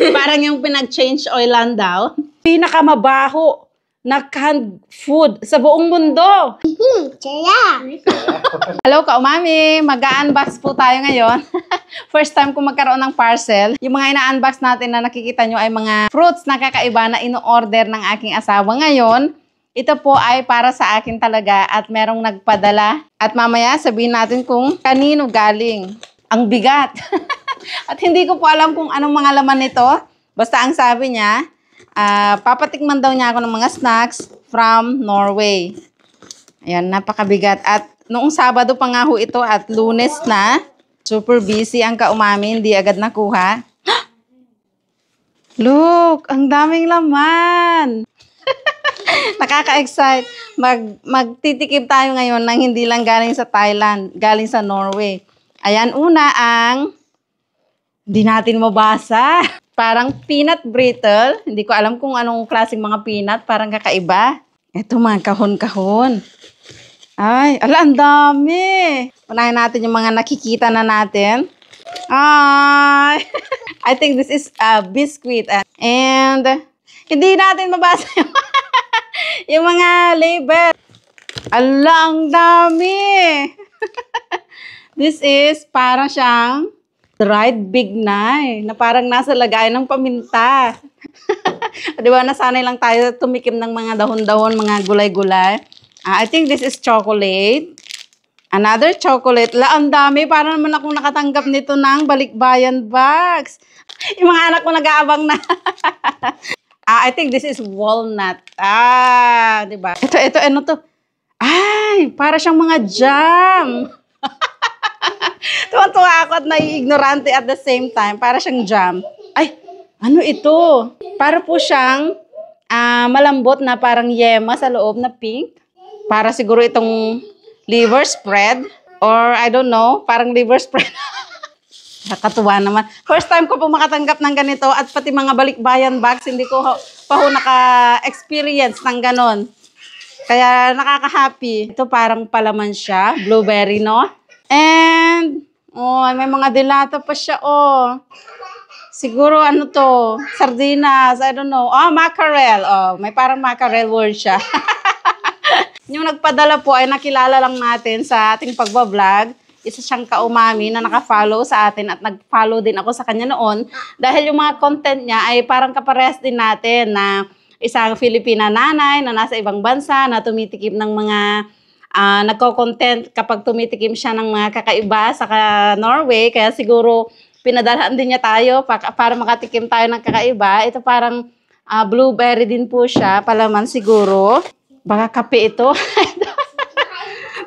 Parang yung pinag-change oilan daw. Pinakamabaho na canned food sa buong mundo. Hello, Kaumami! Mag-unbox po tayo ngayon. First time ko magkaroon ng parcel. Yung mga ina-unbox natin na nakikita nyo ay mga fruits na kakaiba na ino-order ng aking asawa ngayon. Ito po ay para sa akin talaga at merong nagpadala. At mamaya sabihin natin kung kanino galing. Ang bigat. At hindi ko po alam kung anong mga laman nito. Basta ang sabi niya, papatikman daw niya ako ng mga snacks from Norway. Ayan, napakabigat. At noong Sabado pa nga ho ito at Lunes na, super busy ang Kaumami, hindi agad nakuha. Look, ang daming laman. Nakaka-excite. Magtitikim tayo ngayon ng hindi lang galing sa Thailand, galing sa Norway. Ayan, una ang hindi natin mabasa. Parang peanut brittle. Hindi ko alam kung anong klaseng mga peanut. Parang kakaiba. Ito mga kahon-kahon. Ay, ala, ang dami. Unahin natin yung mga nakikita na natin. Ay, I think this is a biscuit. And hindi natin mabasa yung mga label. Ala, ang dami. This is parang siyang dried bignay na parang nasa lagayan ng paminta. Di ba, nasanay lang tayo tumikim ng mga dahon-dahon, mga gulay-gulay. I think this is chocolate. Another chocolate. La, ang dami. Parang naman akong nakatanggap nito ng balikbayan box. Yung mga anak ko nag-aabang na. I think this is walnut. Di ba? Ito, ano to? Ay, para siyang mga jam. Tuwan-tuwa ako at nai-ignorante at the same time. Para siyang jam. Ay, ano ito? Para po siyang malambot na parang yema sa loob na pink. Para siguro itong liver spread. Or I don't know, parang liver spread. Nakatuwa naman. First time ko po makatanggap ng ganito at pati mga balikbayan bags, hindi ko pa ho naka-experience ng ganon. Kaya nakaka-happy. Ito parang palaman siya. Blueberry, no? And, may mga dilata pa siya, Siguro, ano to? Sardinas, I don't know. Mackerel. May parang mackerel word siya. Yung nagpadala po ay nakilala lang natin sa ating pagbablog. Isa siyang Kaumami na naka-follow sa atin at nag-follow din ako sa kanya noon. Dahil yung mga content niya ay parang kaparehas din natin na isang Filipina nanay na nasa ibang bansa na tumitikim ng mga nagko-content kapag tumitikim siya ng mga kakaiba sa Norway. Kaya siguro pinadalhan din niya tayo para makatikim tayo ng kakaiba. Ito parang blueberry din po siya. Palaman siguro. Baka kape ito.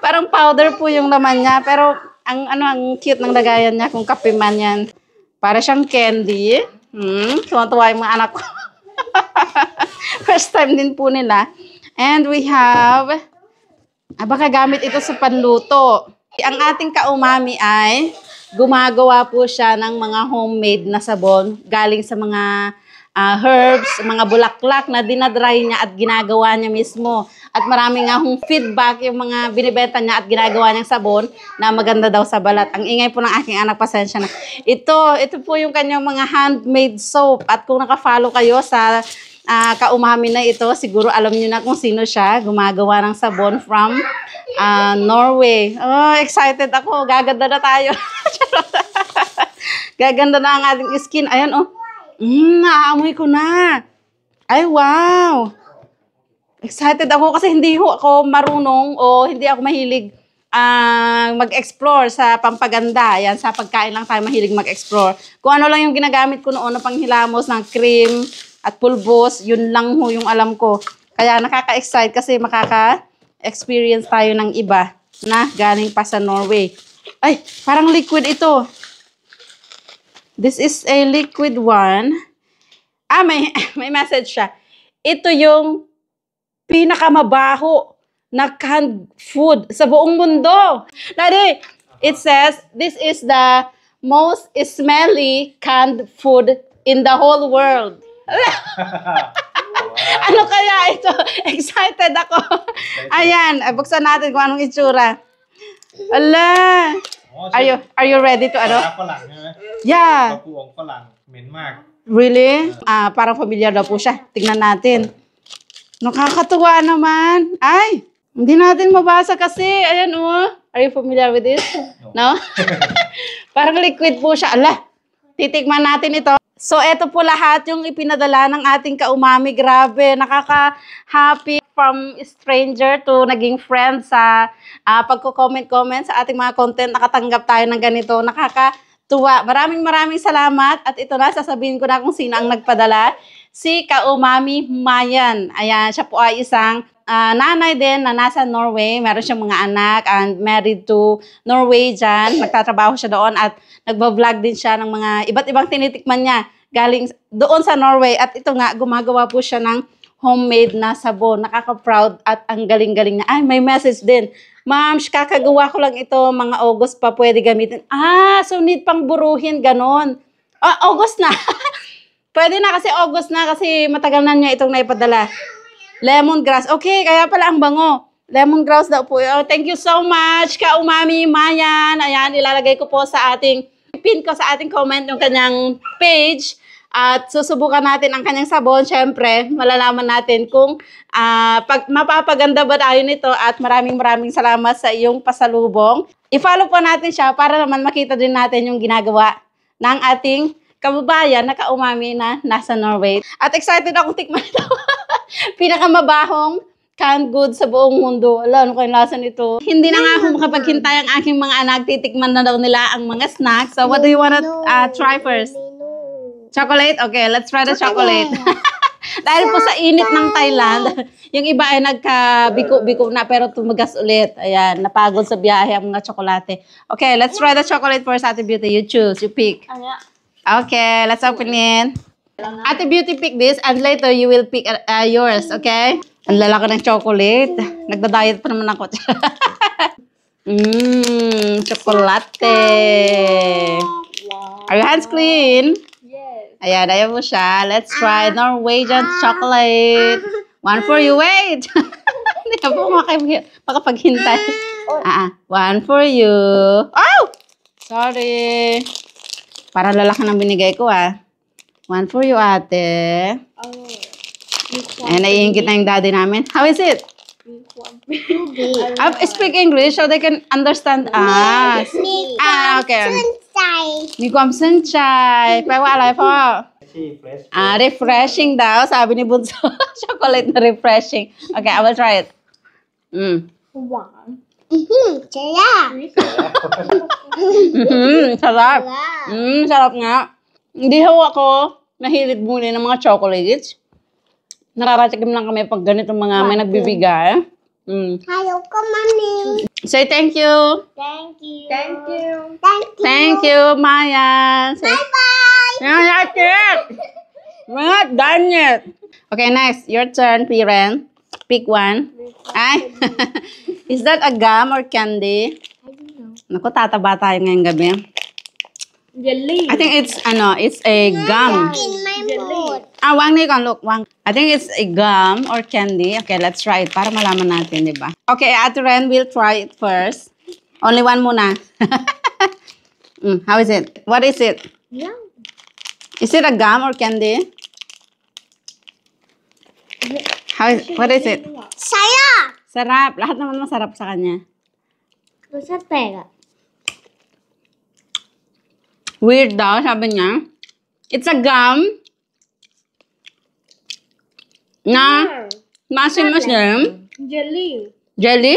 Parang powder po yung laman niya. Pero ang cute ng lagayan niya kung kape man yan. Para siyang candy. Tuwa-tuwa yung mga anak ko. First time din po nila. And we have baka gamit ito sa panluto. Ang ating Kaumami ay gumagawa po siya ng mga homemade na sabon galing sa mga herbs, mga bulaklak na dinadry niya at ginagawa niya mismo. At marami nga hong feedback yung mga binibenta niya at ginagawa niyang sabon na maganda daw sa balat. Ang ingay po ng aking anak, pasensya na. Ito po yung kanyang mga handmade soap. At kung naka-follow kayo sa Kaumami na ito, siguro alam niyo na kung sino siya. Gumagawa ng sabon from Norway. Excited ako. Gaganda na tayo. Gaganda na ang ating skin. Ayan, naamoy ko na. Ay, wow. Excited ako kasi hindi ako marunong o hindi ako mahilig mag-explore sa pampaganda. Ayan, sa pagkain lang tayo mahilig mag-explore. Kung ano lang yung ginagamit ko noon na panghilamos ng cream at pulbos, yun lang ho yung alam ko. Kaya nakaka-excite kasi makaka-experience tayo ng iba na galing pa sa Norway. Ay, parang liquid ito. This is a liquid one. May message siya. Ito yung pinakamabaho na canned food sa buong mundo. Daddy, it says, this is the most smelly canned food in the whole world. Ano kaya ito? Excited ako. Ayan, buksan natin kung anong itsura. Ala! Are you ready to ano? Yeah. กระปุกของฝรั่งเหม็นมาก Really? Parang familiar daw po siya. Tingnan natin. Nakakatuwa naman. Ay, hindi natin mabasa kasi. Ayan, oh. Are you familiar with this? No? Parang liquid po siya. Ala, titikman natin ito. So, ito po lahat yung ipinadala ng ating kaumami. Grabe, nakaka-happy from stranger to naging friend sa pagko-comment-comment sa ating mga content. Nakatanggap tayo ng ganito. Nakakatuwa. Maraming salamat. At ito na, sasabihin ko na kung sino ang nagpadala. Si Kaumami Mayan. Ayan, siya po ay isang nanay din na nasa Norway. Meron siyang mga anak and married to Norwegian. Nagtatrabaho siya doon at nagbablog din siya ng mga iba't ibang tinitikman niya galing doon sa Norway. At ito nga, gumagawa po siya ng homemade na sabon. Nakaka-proud at ang galing-galing niya. Ay, may message din. Ma'am, kakagawa ko lang ito. Mga August pa pwede gamitin. So need pang buruhin, ganon. August na. Pwede na kasi August na kasi matagal na niya itong naipadala. Lemongrass. Okay, kaya pala ang bango. Lemongrass daw po. Oh, thank you so much, Kaumami Mayan. Ayan, ilalagay ko po sa pin ko sa ating comment yung kanyang page. At susubukan natin ang kanyang sabon. Siyempre, malalaman natin kung mapapaganda ba tayo nito. At maraming salamat sa iyong pasalubong. I-follow po natin siya para naman makita din natin yung ginagawa ng ating kababayan na Kaumami na nasa Norway. At excited akong tikman ito. Pinakamabahong canned goods sa buong mundo. Ala, ano kayong lasa nito? Hindi na nga ako makapaghintay ang aking mga anak. Titikman na daw nila ang mga snacks. So, what do you wanna try first? Chocolate? Okay, let's try the chocolate. Dahil po sa init ng Thailand, yung iba ay nagka-biko-biko na pero tumagas ulit. Ayan, napagod sa biyahe ang mga tsokolate. Okay, let's try the chocolate first, Ate Beauty. You choose, you pick. Okay, let's open it. Ate Beauty, pick this and later you will pick yours, okay? Ang lalaki ng chocolate. Nagda-diet pa naman ako. Chocolate. Are your hands clean? Yes. Ayan, ayaw mo siya. Let's try Norwegian chocolate. One for you. Wait. Hindi ka po makapaghintay. One for you. Oh! Sorry. Para lalaki ng binigay ko, One for you, ate. Ayan, naiingit na yung daddy namin. How is it? Speak English so they can understand us. Okay. มีความชื่นใจแปลว่าอะไรพ่อ refreshing daw sabi ni Bunso. Chocolate na refreshing. Okay, I will try it. One. Sarap. Sarap nga. Hindi ako mahilig muna ng mga chocolates. Nakakatikim lang kami pag ganito mga may nagbibigay. Hello, Mami. Say thank you. Thank you. Thank you. Thank you. Thank you, Maya. Bye-bye. That's it. We're not done yet. Okay, next. Your turn, Piren. Pick one. Ay. Is that a gum or candy? I don't know. Naku, tataba tayo ngayong gabi. Jelly. I think it's a gum. In my mood. Wang ni kon, look, wang. I think it's a gum or candy. Okay, let's try it para malaman natin, di ba? Okay, Ate Ren will try it first. Only one muna. How is it? What is it? Yeah. Is it a gum or candy? What is it? Saya. Sarap. Lahat naman masarap sa kanya. Masarap pera. Weird daw, sabi niya. It's a gum na masim-masim. Jelly. Jelly?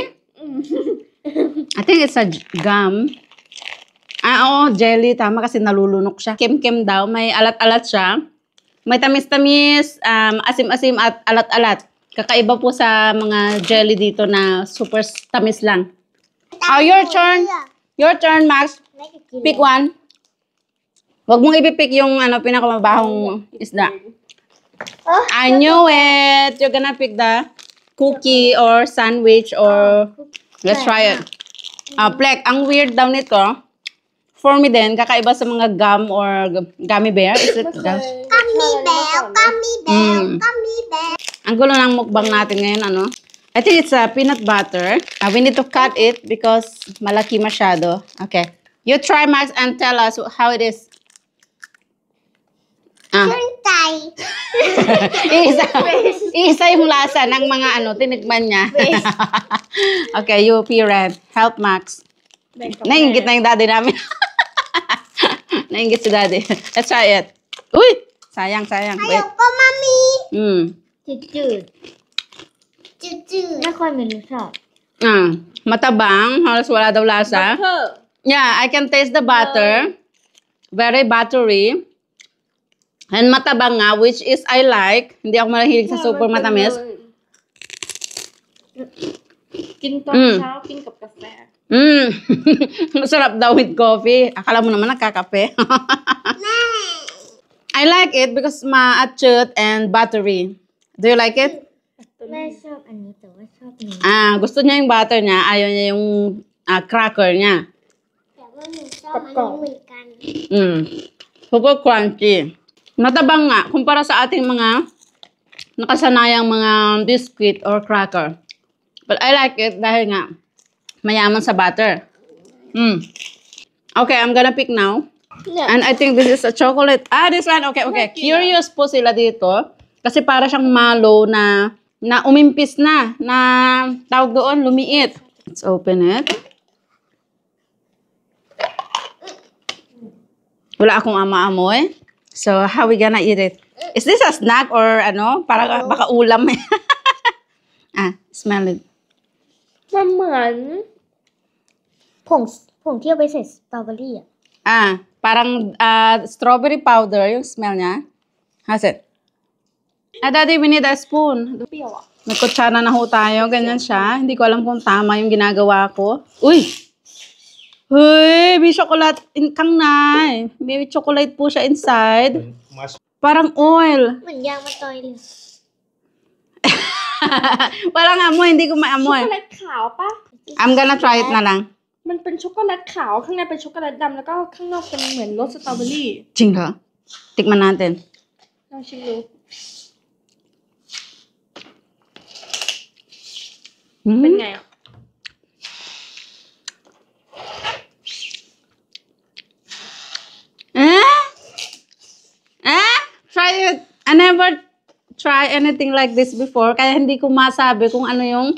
I think it's a gum. Oo, jelly. Tama kasi nalulunok siya. Kem-kem daw. May alat-alat siya. May tamis-tamis, asim-asim at alat-alat. Kakaiba po sa mga jelly dito na super tamis lang. Your turn. Your turn, Max. Pick one. Huwag mong ipipick yung pinakamabahong isda. I knew it. You're gonna pick the cookie or sandwich or... Let's try it. Plek, ang weird daw nito. For me din, kakaiba sa mga gum or gummy bear. Is it gum? Gummy bear, gummy bear, gummy bear. Ang gulo ng mukbang natin ngayon, I think it's a peanut butter. We need to cut it because malaki masyado. Okay. You try, Max, and tell us how it is. Ah. Tay. isa yung lasa ng mga tinikman niya. Okay, you parent. Help Max. Nainggit na yung daddy namin. Nainggit si daddy. Let's try it. Uy! Sayang. Wait. Ayoko, Mami.จืด Chuchu. ๆไม่ค่อยมีรสชาติ Matabang. Halos wala daw lasa. Yeah, I can taste the butter. Very buttery. And matabang nga, which is I like. Hindi ako mahilig sa super matamis. กินตอนเช้ากินกับกาแฟ Masarap daw with coffee. Akala mo naman nagkakape. I like it because ma-achut and buttery. Do you like it? แม่ชอบอันนี้แต่ว่าชอบนี้ Gusto niya yung butter niya. Ayaw niya yung cracker niya. แต่ว่าหนูชอบอันนี้เหมือนกัน Super crunchy. Matabang nga. Kumpara sa ating mga nakasanayang mga biscuit or cracker. But I like it dahil nga mayaman sa butter. Okay, I'm gonna pick now. And I think this is a chocolate. This one. Okay. Curious po sila dito. Kasi para siyang malo na umimpis na tawag doon, lumiit. Let's open it. Wala akong ama-amoy. So, how we gonna eat it? Is this a snack or para baka ulam? Smell it. มันเหมือนผงที่เอาไปใส่สตรอเบอรี่อ่ะ Parang strawberry powder yung smell niya. How's it? Daddy, we need a spoon. เปรี้ยวอ่ะ May kutsara na ho tayo. Ganyan siya. Hindi ko alam kung tama yung ginagawa ko. Uy! Hey, may chocolate kang nay. May chocolate po siya inside. Parang oil. เหมือนยางมะตอยเลย Walang amoy. Hindi ko ช็อก maamoy. โกแลตขาวปะ I'm gonna try it na lang. มันเป็นช็อกโกแลตขาวข้างในเป็นช็อกโกแลตดำแล้วก็ข้างนอกเป็นเหมือนรสสตรอเบอรี่ Ching ha? Tikman natin. ลองชิมดู เป็นไงอ่ะ Try it. I never try anything like this before. Kaya hindi ko masabi kung ano yung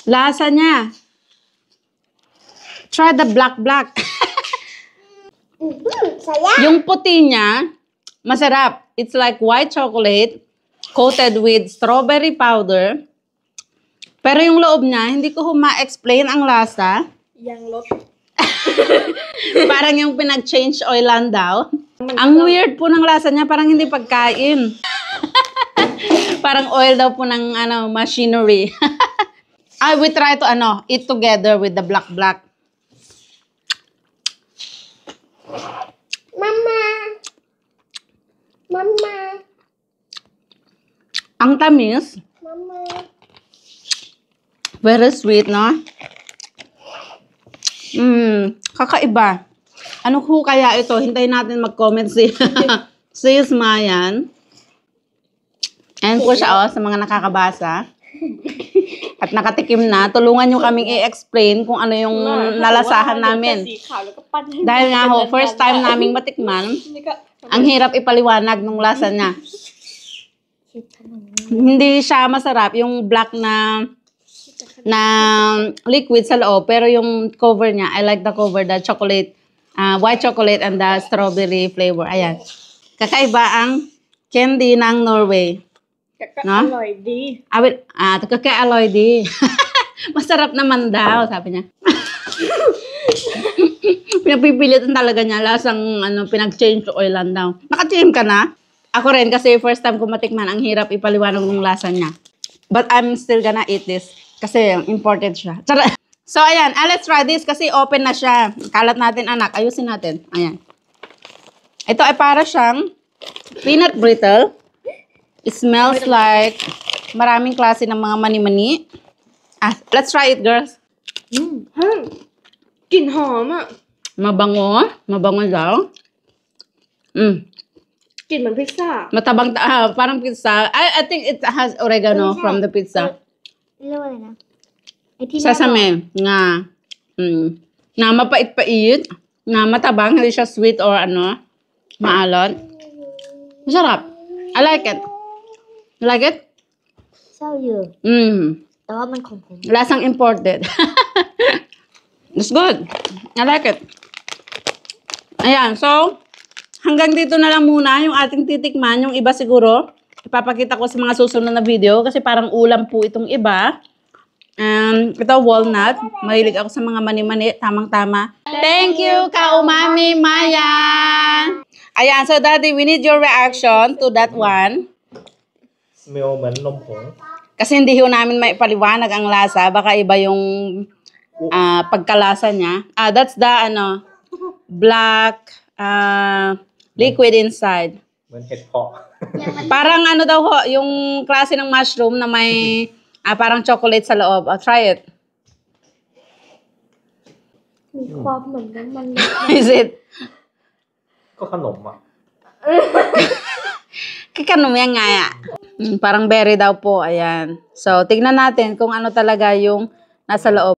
lasa niya. Try the black. Saya. Yung puti niya, masarap. It's like white chocolate coated with strawberry powder. Pero yung loob niya, hindi ko ma-explain ang lasa. ยังรส Parang yung pinag-change oilan daw. Ang weird po ng lasa niya, parang hindi pagkain. Parang oil daw po ng machinery. We try to eat together with the black. Mama. Ang tamis. Mama. Very sweet, no? Kakaiba. Ano ko kaya ito? Hintayin natin mag-comment si Sis Mayan. And po siya, sa mga nakakabasa. At nakatikim na. Tulungan nyo kaming i-explain kung ano yung nalasahan namin. สีขาวแล้วก็ปั้นให้ Dahil nga ho, first time naming matikman, นี่ก็ ang hirap ipaliwanag ng lasa niya. Hindi siya masarap yung black na liquid sa loob, pero yung cover niya, I like the cover, the chocolate, white chocolate and the strawberry flavor. Ayan. Kakaiba ang candy ng Norway. แต่ก็ เนอะ อร่อยดี Kakaialoy di. Masarap naman daw, sabi niya. Pinapipilitan talaga niya, lasang pinag-change oilan daw. Naka-change ka na? Ako rin, kasi first time ko matikman, ang hirap ipaliwanag ng lasa niya. But I'm still gonna eat this. Kasi imported siya. So, ayan. Let's try this kasi open na siya. Kalat natin, anak. Ayusin natin. Ayan. Ito ay para siyang peanut brittle. It smells like maraming klase ng mga mani-mani. Let's try it, girls. กลิ่นหอมอ่ะ Mabango. Mabango daw. กลิ่นเหมือนพิซซ่า Matabang, parang pizza. I think it has oregano from the pizza. เรียกว่าอะไรนะไอ้ที่แม่บอก Sesame. Nga. Na mapait-pait. Na matabang. Hindi siya sweet or maalot. Masarap. I like it. You like it? เศร้าอยู่ แต่ว่ามันของผม Lasang imported. It's good. I like it. Ayan, so, hanggang dito na lang muna yung ating titikman. Yung iba siguro, ipapakita ko sa mga susunod na video kasi parang ulam po itong iba. Ito, walnut. Mahilig ako sa mga mani-mani. Tamang-tama. Thank you, Kaumami Maya! Ayan, so Daddy, we need your reaction to that one. smell เหมือนนมผง Kasi hindi ho namin maipaliwanag ang lasa. Baka iba yung pagkalasa niya. That's the black liquid inside. เหมือนเห็ดเพาะ Parang ano daw ho, yung klase ng mushroom na may parang chocolate sa loob. Try it. มีความเหมือนน้ำมัน Is it? ก็ขนมอ่ะ Kikanom yan nga ya. Parang berry daw po. Ayan. So, tignan natin kung ano talaga yung nasa loob.